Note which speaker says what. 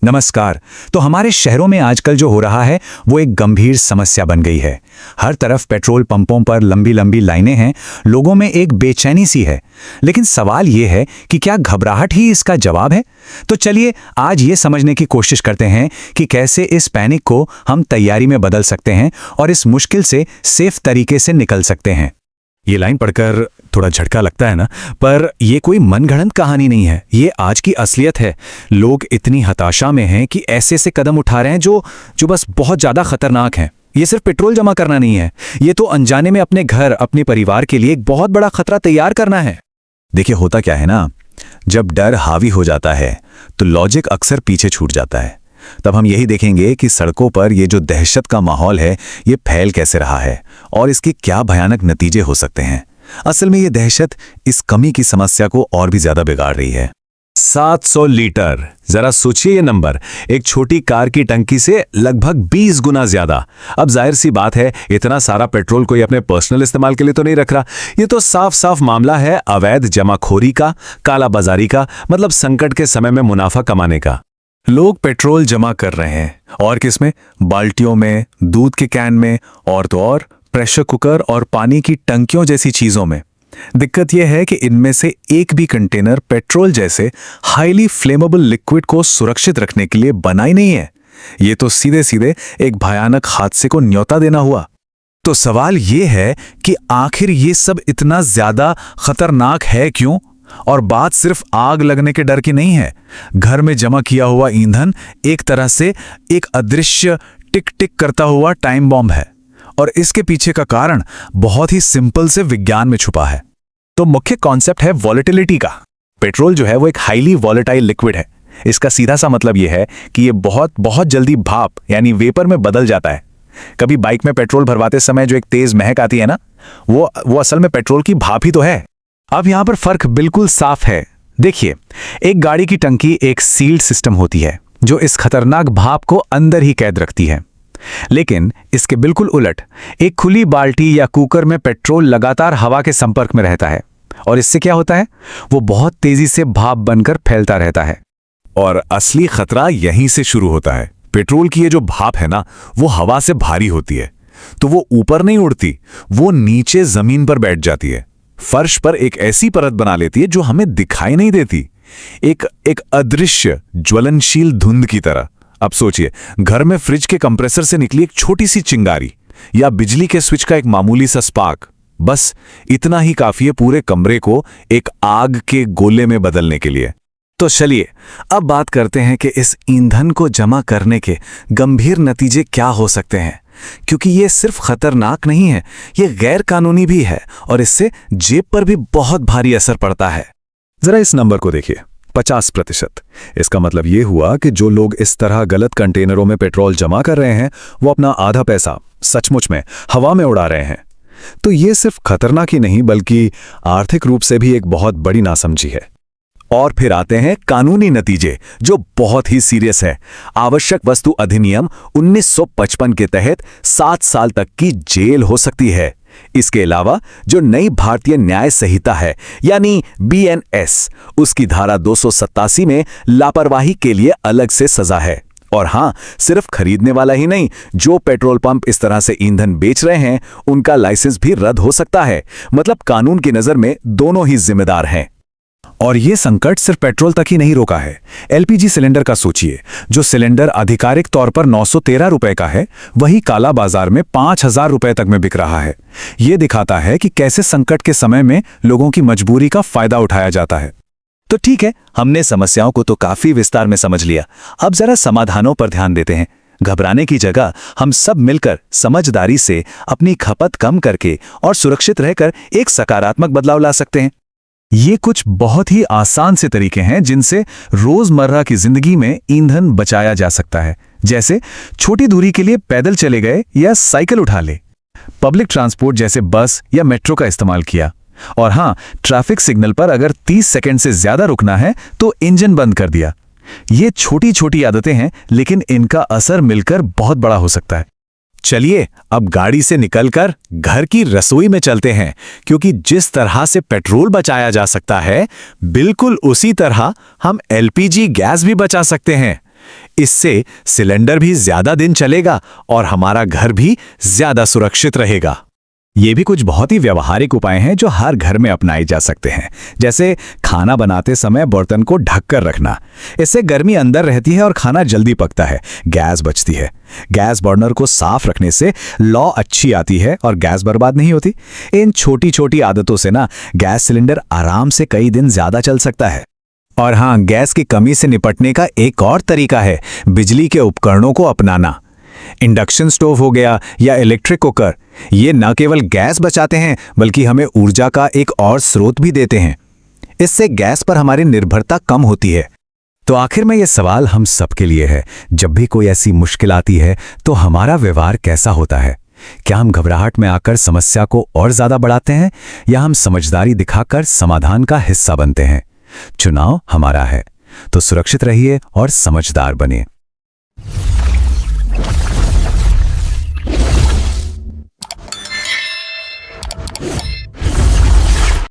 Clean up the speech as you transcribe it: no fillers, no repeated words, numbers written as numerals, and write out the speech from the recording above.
Speaker 1: नमस्कार। तो हमारे शहरों में आजकल जो हो रहा है वो एक गंभीर समस्या बन गई है। हर तरफ पेट्रोल पंपों पर लंबी लंबी लाइनें हैं, लोगों में एक बेचैनी सी है। लेकिन सवाल ये है कि क्या घबराहट ही इसका जवाब है? तो चलिए आज ये समझने की कोशिश करते हैं कि कैसे इस पैनिक को हम तैयारी में बदल सकते हैं और इस मुश्किल से सेफ तरीके से निकल सकते हैं।
Speaker 2: ये लाइन पढ़कर थोड़ा झटका लगता है ना, पर ये कोई मनगढ़ंत कहानी नहीं है, ये आज की असलियत है। लोग इतनी हताशा में हैं कि ऐसे से कदम उठा रहे हैं जो बस बहुत ज़्यादा खतरनाक हैं। ये सिर्फ पेट्रोल जमा करना नहीं है, ये तो अनजाने में अपने घर, अपने परिवार के लिए एक बहुत बड़ा खतरा तैयार करना है।
Speaker 1: देखिए होता क्या है ना, जब डर हावी हो जाता है तो लॉजिक अक्सर पीछे छूट जाता है। तब हम यही देखेंगे कि सड़कों पर ये जो दहशत का माहौल है ये फैल कैसे रहा है और इसके क्या भयानक नतीजे हो सकते हैं। असल में ये दहशत इस कमी की समस्या को और भी ज्यादा बिगाड़ रही है।
Speaker 2: 700 लीटर, जरा सोचिए ये नंबर, एक छोटी कार की टंकी से लगभग 20 गुना ज्यादा। अब जाहिर सी बात है, इतना सारा पेट्रोल कोई अपने पर्सनल इस्तेमाल के लिए तो नहीं रख रहा। ये तो साफ साफ मामला है अवैध जमाखोरी का, काला बाजारी का, मतलब संकट के समय में मुनाफा कमाने का।
Speaker 1: लोग पेट्रोल जमा कर रहे हैं, और किसमें? बाल्टियों में, दूध के कैन में, और तो और प्रेशर कुकर और पानी की टंकियों जैसी चीजों में। दिक्कत यह है कि इनमें से एक भी कंटेनर पेट्रोल जैसे हाईली फ्लेमेबल लिक्विड को सुरक्षित रखने के लिए बना ही नहीं है। ये तो सीधे सीधे एक भयानक हादसे को न्योता देना हुआ। तो सवाल ये है कि आखिर ये सब इतना ज्यादा खतरनाक है क्यों? और बात सिर्फ आग लगने के डर की नहीं है। घर में जमा किया हुआ ईंधन एक तरह से एक अदृश्य टिक टिक करता हुआ टाइम बॉम्ब है, और इसके पीछे का कारण बहुत ही सिंपल से विज्ञान में छुपा है। तो मुख्य कॉन्सेप्ट है वॉलेटिलिटी का। पेट्रोल जो है वो एक हाईली वॉलेटाइल लिक्विड है। इसका सीधा सा मतलब यह है कि ये बहुत बहुत जल्दी भाप यानी वेपर में बदल जाता है। कभी बाइक में पेट्रोल भरवाते समय जो एक तेज महक आती है ना, वो असल में पेट्रोल की भाप ही तो है। अब यहां पर फर्क बिल्कुल साफ है। देखिए, एक गाड़ी की टंकी एक सील्ड सिस्टम होती है जो इस खतरनाक भाप को अंदर ही कैद रखती है। लेकिन इसके बिल्कुल उलट, एक खुली बाल्टी या कुकर में पेट्रोल लगातार हवा के संपर्क में रहता है, और इससे क्या होता है? वो बहुत तेजी से भाप बनकर फैलता रहता है।
Speaker 2: और असली खतरा यहीं से शुरू होता है। पेट्रोल की ये जो भाप है ना, वो हवा से भारी होती है, तो वो ऊपर नहीं उड़ती, वो नीचे जमीन पर बैठ जाती है। फर्श पर एक ऐसी परत बना लेती है जो हमें दिखाई नहीं देती, एक अदृश्य ज्वलनशील धुंध की तरह। अब सोचिए, घर में फ्रिज के कंप्रेसर से निकली एक छोटी सी चिंगारी, या बिजली के स्विच का एक मामूली सा स्पार्क, बस इतना ही काफी है पूरे कमरे को एक आग के गोले में बदलने के लिए।
Speaker 1: तो चलिए अब बात करते हैं कि इस ईंधन को जमा करने के गंभीर नतीजे क्या हो सकते हैं, क्योंकि ये सिर्फ खतरनाक नहीं है, ये गैर कानूनी भी है, और इससे जेब पर भी बहुत भारी असर पड़ता है।
Speaker 2: जरा इस नंबर को देखिए, 50%। इसका मतलब ये हुआ कि जो लोग इस तरह गलत कंटेनरों में पेट्रोल जमा कर रहे हैं, वो अपना आधा पैसा सचमुच में हवा में उड़ा रहे हैं। तो ये सिर्फ खतरनाक ही नहीं, बल्कि आर्थिक रूप से भी एक बहुत बड़ी नासमझी है।
Speaker 1: और फिर आते हैं कानूनी नतीजे, जो बहुत ही सीरियस है। आवश्यक वस्तु अधिनियम 1955 के तहत 7 साल तक की जेल हो सकती है। इसके अलावा जो नई भारतीय न्याय संहिता है यानी BNS, उसकी धारा 287 में लापरवाही के लिए अलग से सजा है। और हाँ, सिर्फ खरीदने वाला ही नहीं, जो पेट्रोल पंप इस तरह से ईंधन बेच रहे हैं उनका लाइसेंस भी रद्द हो सकता है। मतलब कानून की नजर में दोनों ही जिम्मेदार हैं।
Speaker 2: और ये संकट सिर्फ पेट्रोल तक ही नहीं रोका है। LPG सिलेंडर का सोचिए, जो सिलेंडर आधिकारिक तौर पर 913 रुपए का है, वही काला बाजार में 5000 रुपए तक में बिक रहा है। ये दिखाता है कि कैसे संकट के समय में लोगों की मजबूरी का फायदा उठाया जाता है।
Speaker 1: तो ठीक है, हमने समस्याओं को तो काफी विस्तार में समझ लिया। अब जरा समाधानों पर ध्यान देते हैं। घबराने की जगह हम सब मिलकर समझदारी से अपनी खपत कम करके और सुरक्षित रहकर एक सकारात्मक बदलाव ला सकते हैं।
Speaker 2: ये कुछ बहुत ही आसान से तरीके हैं जिनसे रोजमर्रा की जिंदगी में ईंधन बचाया जा सकता है। जैसे छोटी दूरी के लिए पैदल चले गए या साइकिल उठा ले, पब्लिक ट्रांसपोर्ट जैसे बस या मेट्रो का इस्तेमाल किया, और हाँ, ट्रैफिक सिग्नल पर अगर 30 सेकंड से ज्यादा रुकना है तो इंजन बंद कर दिया। ये छोटी छोटी आदतें हैं, लेकिन इनका असर मिलकर बहुत बड़ा हो सकता है।
Speaker 1: चलिए अब गाड़ी से निकलकर घर की रसोई में चलते हैं, क्योंकि जिस तरह से पेट्रोल बचाया जा सकता है, बिल्कुल उसी तरह हम LPG गैस भी बचा सकते हैं। इससे सिलेंडर भी ज्यादा दिन चलेगा और हमारा घर भी ज्यादा सुरक्षित रहेगा।
Speaker 2: ये भी कुछ बहुत ही व्यावहारिक उपाय हैं जो हर घर में अपनाए जा सकते हैं, जैसे खाना बनाते समय बर्तन को ढककर रखना। इससे गर्मी अंदर रहती है और खाना जल्दी पकता है, गैस बचती है। गैस बर्नर को साफ रखने से लौ अच्छी आती है और गैस बर्बाद नहीं होती। इन छोटी छोटी आदतों से ना गैस सिलेंडर आराम से कई दिन ज्यादा चल सकता है।
Speaker 1: और हाँ, गैस की कमी से निपटने का एक और तरीका है बिजली के उपकरणों को अपनाना। इंडक्शन स्टोव हो गया या इलेक्ट्रिक कुकर, ये न केवल गैस बचाते हैं बल्कि हमें ऊर्जा का एक और स्रोत भी देते हैं। इससे गैस पर हमारी निर्भरता कम होती है।
Speaker 2: तो आखिर में ये सवाल हम सबके लिए है, जब भी कोई ऐसी मुश्किल आती है तो हमारा व्यवहार कैसा होता है? क्या हम घबराहट में आकर समस्या को और ज्यादा बढ़ाते हैं या हम समझदारी दिखाकर समाधान का हिस्सा बनते हैं? चुनाव हमारा है, तो सुरक्षित रहिए और समझदार बनिए।